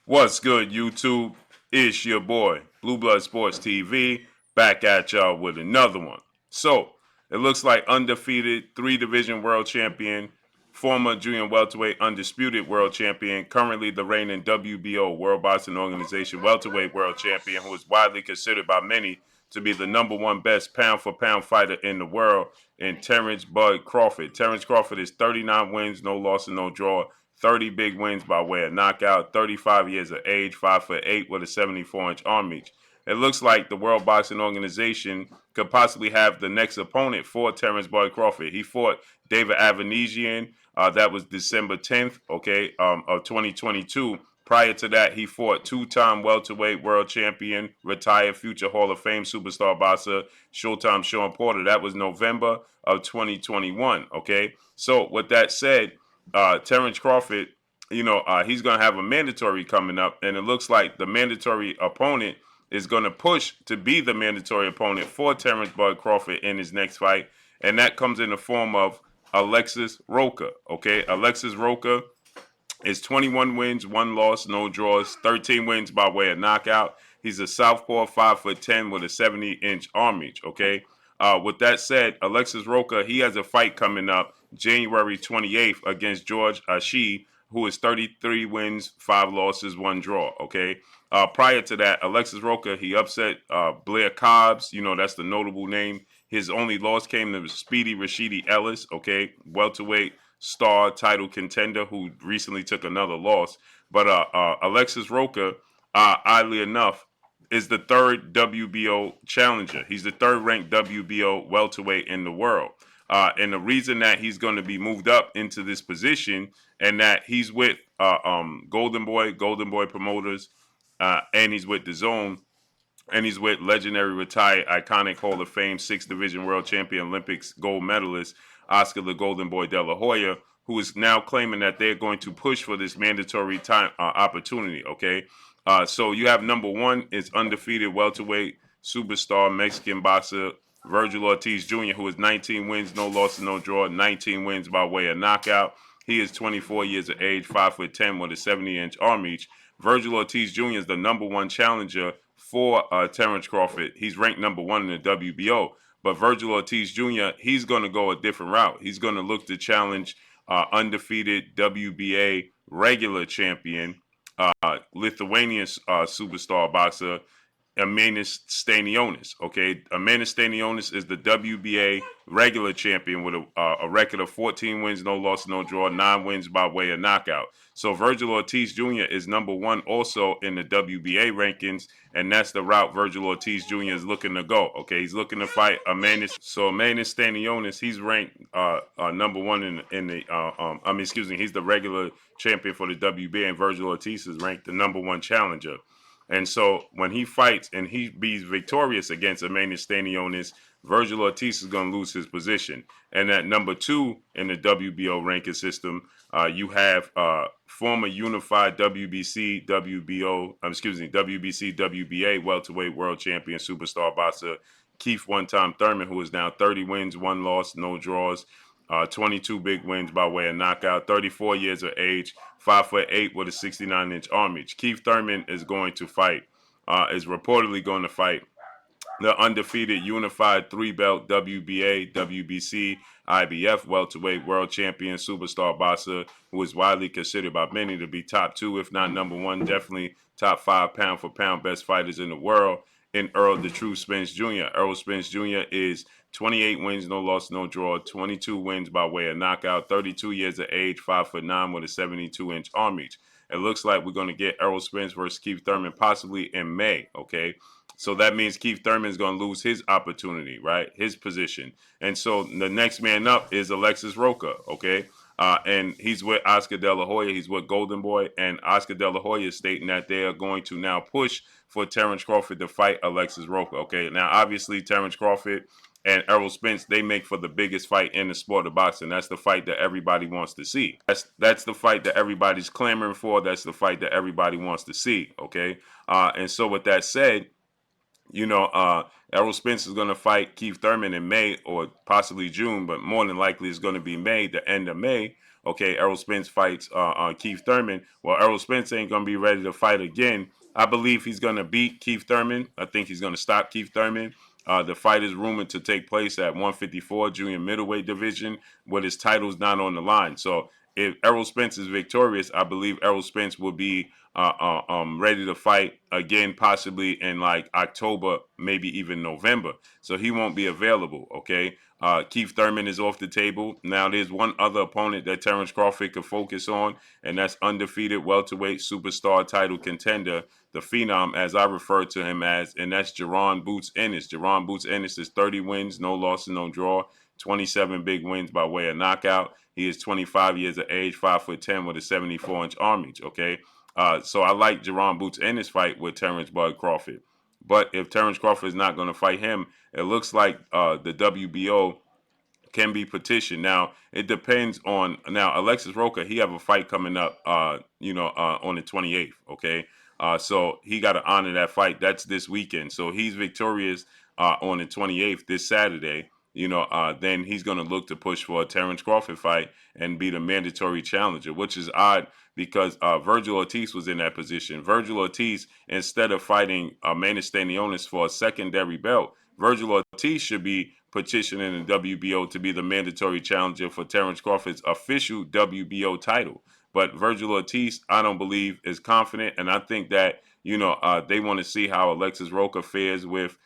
What's good, YouTube? It's your boy, Blue Blood Sports TV, back at y'all with another one. So, it looks like undefeated, three-division world champion, former junior welterweight undisputed world champion, currently the reigning WBO, World Boxing Organization welterweight world champion, who is widely considered by many to be the #1 best pound-for-pound fighter in the world, and Terence Bud Crawford. Terence Crawford is 39 wins, no loss and no draw, 30 big wins by way of knockout, 35 years of age, 5'8" with a 74-inch arm reach. It looks like the World Boxing Organization could possibly have the next opponent for Terence Bud Crawford. He fought David Avanesian. That was December 10th, of 2022. Prior to that, he fought two-time welterweight world champion, retired future Hall of Fame superstar boxer, Showtime Sean Porter. That was November of 2021, okay? So with that said, Terence Crawford, he's going to have a mandatory coming up, and it looks like the mandatory opponent is going to push to be the mandatory opponent for Terence Bud Crawford in his next fight, and that comes in the form of Alexis Rocha. Okay, Alexis Rocha is 21 wins, 1 loss, no draws, 13 wins by way of knockout. He's a southpaw, 5'10" with a 70-inch arm reach. Okay. With that said, Alexis Rocha, he has a fight coming up January 28th against George ASHIE, who is 33 wins, 5 losses, 1 draw. Okay. Prior to that, Alexis Rocha, he upset Blair Cobbs. That's the notable name. His only loss came to Speedy Rashidi Ellis. Okay. Welterweight star title contender who recently took another loss. But Alexis Rocha, oddly enough, is the third WBO challenger. He's the third ranked WBO welterweight in the world. And the reason that he's going to be moved up into this position and that he's with Golden Boy Promoters, and he's with the Zone, and he's with legendary retired iconic Hall of Fame 6th Division World Champion Olympics gold medalist Oscar the Golden Boy Dela Hoya, who is now claiming that they're going to push for this mandatory time opportunity. Okay, so you have #1 is undefeated welterweight superstar Mexican boxer Virgil Ortiz Jr., who is 19 wins, no loss, no draw, 19 wins by way of knockout. He is 24 years of age, 5'10" with a 70-inch arm reach. Virgil Ortiz Jr. is the #1 challenger for Terence Crawford. He's ranked #1 in the WBO. But Virgil Ortiz Jr., he's going to go a different route. He's going to look to challenge undefeated WBA regular champion, Lithuanian superstar boxer, Emanis Stanionis. Okay, Emanis Stanionis is the WBA regular champion with a record of 14 wins, no loss, no draw, 9 wins by way of knockout. So Virgil Ortiz Jr. is #1 also in the WBA rankings, and that's the route Virgil Ortiz Jr. is looking to go. Okay, he's looking to fight Emanis. So Emanis Stanionis, he's ranked #1 in the. He's the regular champion for the WBA, and Virgil Ortiz is ranked the #1 challenger. And so when he fights and he be victorious against Emanis Stanionis, Virgil Ortiz is going to lose his position. And at #2 in the WBO ranking system, you have former unified WBC, WBA welterweight world champion superstar boxer Keith one-time Thurman, who is now 30 wins, 1 loss, no draws, 22 big wins by way of knockout, 34 years of age, 5'8" with a 69-inch arm reach. Keith Thurman is going to fight, is reportedly going to fight the undefeated unified 3-belt WBA, WBC, IBF welterweight world champion superstar boxer who is widely considered by many to be top 2, if not #1, definitely top 5 pound-for-pound best fighters in the world, in Earl the True Spence Jr. Earl Spence Jr. is 28 wins, no loss, no draw, 22 wins by way of knockout, 32 years of age, 5'9" with a 72-inch arm reach. It looks like we're going to get Errol Spence versus Keith Thurman possibly in May, okay? So that means Keith Thurman is going to lose his opportunity, right? His position. And so the next man up is Alexis Rocha, okay? And he's with Oscar De La Hoya. He's with Golden Boy. And Oscar De La Hoya is stating that they are going to now push for Terence Crawford to fight Alexis Rocha, okay? Now, obviously, Terence Crawford and Errol Spence, they make for the biggest fight in the sport of boxing. That's the fight that everybody wants to see. That's the fight that everybody's clamoring for. That's the fight that everybody wants to see, okay? And so with that said, Errol Spence is going to fight Keith Thurman in May or possibly June, but more than likely it's going to be May, the end of May. Okay, Errol Spence fights Keith Thurman. Well, Errol Spence ain't going to be ready to fight again. I believe he's going to beat Keith Thurman. I think he's going to stop Keith Thurman. The fight is rumored to take place at 154 junior middleweight division, with his titles not on the line. So if Errol Spence is victorious, I believe Errol Spence will be ready to fight again, possibly in like October, maybe even November. So he won't be available. Okay. Keith Thurman is off the table. Now there's one other opponent that Terence Crawford could focus on, and that's undefeated welterweight superstar title contender, the Phenom, as I refer to him as, and that's Jaron Boots Ennis. Jaron Boots Ennis is 30 wins, no loss and no draw, 27 big wins by way of knockout. He is 25 years of age, 5'10" with a 74-inch arm reach. Okay, so I like Jaron Boots Ennis fight with Terence Bud Crawford. But if Terence Crawford is not going to fight him, it looks like the WBO can be petitioned. Now it depends on Alexis Rocha. He have a fight coming up, on the 28th. Okay, so he got to honor that fight. That's this weekend. So he's victorious on the 28th, this Saturday. Then he's going to look to push for a Terence Crawford fight and be the mandatory challenger, which is odd because Virgil Ortiz was in that position. Virgil Ortiz, instead of fighting Manny Stanionis for a secondary belt, Virgil Ortiz should be petitioning the WBO to be the mandatory challenger for Terence Crawford's official WBO title. But Virgil Ortiz, I don't believe, is confident, and I think that they want to see how Alexis Rocha fares with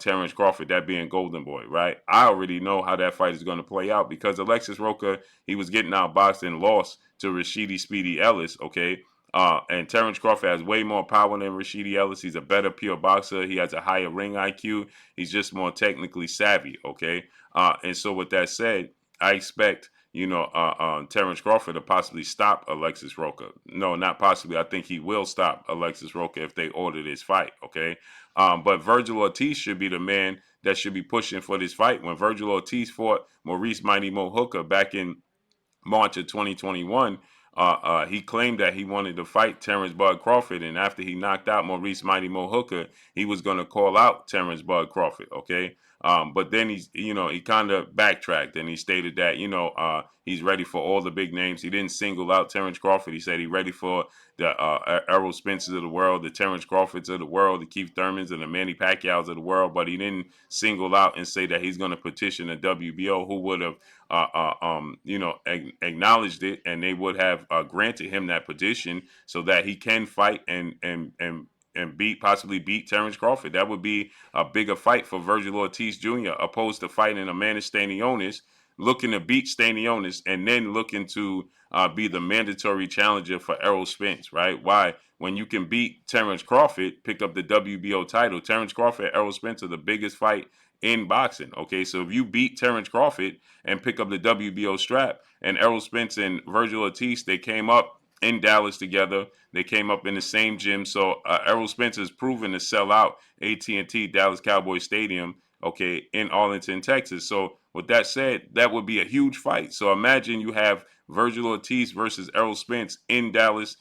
Terence Crawford, that being Golden Boy, right? I already know how that fight is going to play out because Alexis Rocha, he was getting outboxed and lost to Rashidi Speedy Ellis, okay? And Terence Crawford has way more power than Rashidi Ellis. He's a better pure boxer. He has a higher ring IQ. He's just more technically savvy, okay? And so with that said, I expect, Terence Crawford to possibly stop Alexis Rocha. No, not possibly. I think he will stop Alexis Rocha if they order this fight, okay? But Virgil Ortiz should be the man that should be pushing for this fight. When Virgil Ortiz fought Maurice Mighty Mo Hooker back in March of 2021, he claimed that he wanted to fight Terence Bud Crawford, and after he knocked out Maurice Mighty Mo Hooker, he was going to call out Terence Bud Crawford, okay? But then he kind of backtracked and he stated that, he's ready for all the big names. He didn't single out Terence Crawford. He said he's ready for the Errol Spencers of the world, the Terence Crawfords of the world, the Keith Thurmans and the Manny Pacquiaos of the world, but he didn't single out and say that he's going to petition the WBO, who would have acknowledged it, and they would have granted him that petition so that he can fight and possibly beat Terence Crawford. That would be a bigger fight for Virgil Ortiz Jr. opposed to fighting Amanda Stanionis, looking to beat Stanionis and then looking to be the mandatory challenger for Errol Spence, right? Why? When you can beat Terence Crawford, pick up the WBO title. Terence Crawford and Errol Spence are the biggest fight in boxing, okay? So if you beat Terence Crawford and pick up the WBO strap, and Errol Spence and Virgil Ortiz, they came up in Dallas together. They came up in the same gym. So Errol Spence has proven to sell out AT&T Dallas Cowboys Stadium, okay, in Arlington, Texas. So with that said, that would be a huge fight. So imagine you have Virgil Ortiz versus Errol Spence in Dallas,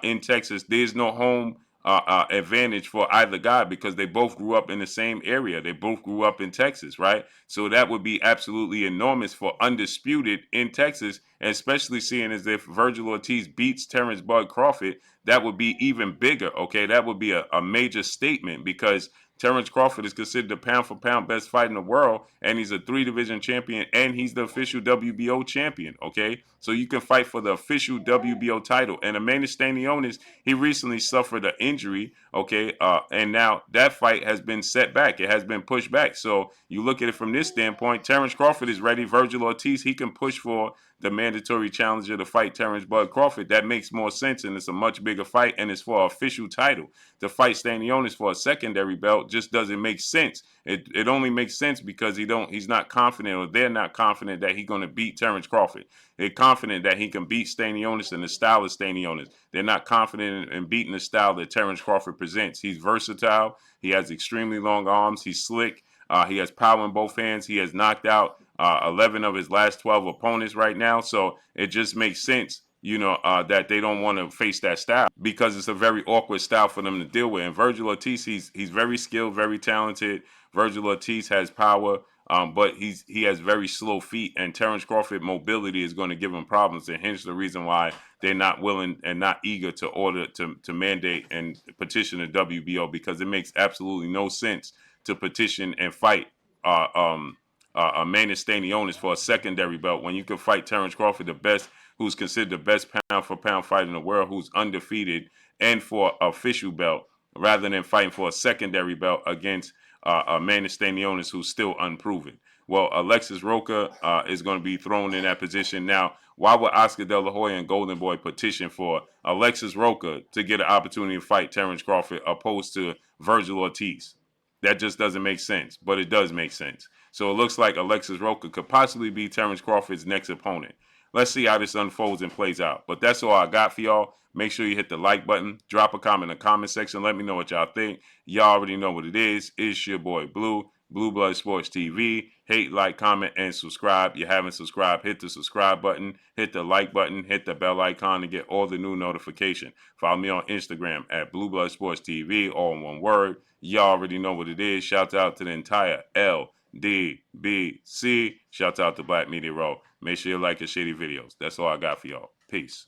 in Texas. There's no home advantage for either guy because they both grew up in the same area. They both grew up in Texas, right? So that would be absolutely enormous for Undisputed in Texas, and especially seeing as if Virgil Ortiz beats Terence Bud Crawford, that would be even bigger, okay? That would be a major statement because Terence Crawford is considered the pound-for-pound best fighter in the world, and he's a 3-division champion, and he's the official WBO champion, okay? So you can fight for the official WBO title. And Amanda Stanionis, he recently suffered an injury, okay? And now that fight has been set back. It has been pushed back. So you look at it from this standpoint, Terence Crawford is ready. Virgil Ortiz, he can push for the mandatory challenger to fight Terence Bud Crawford. That makes more sense, and it's a much bigger fight, and it's for an official title. To fight Stanionis for a secondary belt just doesn't make sense. It only makes sense because he's not confident, or they're not confident that he's going to beat Terence Crawford. They're confident that he can beat Stanionis in the style of Stanionis. They're not confident in beating the style that Terence Crawford presents. He's versatile. He has extremely long arms. He's slick. He has power in both hands. He has knocked out 11 of his last 12 opponents right now. So it just makes sense, that they don't want to face that style because it's a very awkward style for them to deal with. And Virgil Ortiz, he's very skilled, very talented. Virgil Ortiz has power. But he has very slow feet, and Terence Crawford mobility is going to give him problems, and hence the reason why they're not willing and not eager to order to mandate and petition the WBO, because it makes absolutely no sense to petition and fight Manny Stanionis for a secondary belt when you can fight Terence Crawford, the best, who's considered the best pound for pound fighter in the world, who's undefeated, and for an official belt, rather than fighting for a secondary belt against Manny Stanionis, who's still unproven. Well, Alexis Rocha is going to be thrown in that position. Now, why would Oscar De La Hoya and Golden Boy petition for Alexis Rocha to get an opportunity to fight Terence Crawford opposed to Virgil Ortiz? That just doesn't make sense, but it does make sense. So it looks like Alexis Rocha could possibly be Terence Crawford's next opponent. Let's see how this unfolds and plays out. But that's all I got for y'all. Make sure you hit the like button. Drop a comment in the comment section. Let me know what y'all think. Y'all already know what it is. It's your boy Blue, Blue Blood Sports TV. Hate, like, comment, and subscribe. You haven't subscribed, hit the subscribe button. Hit the like button. Hit the bell icon to get all the new notifications. Follow me on Instagram at Blue Blood Sports TV, all in one word. Y'all already know what it is. Shout out to the entire LDBC. Shout out to Black Media Row. Make sure you like and share the videos. That's all I got for y'all. Peace.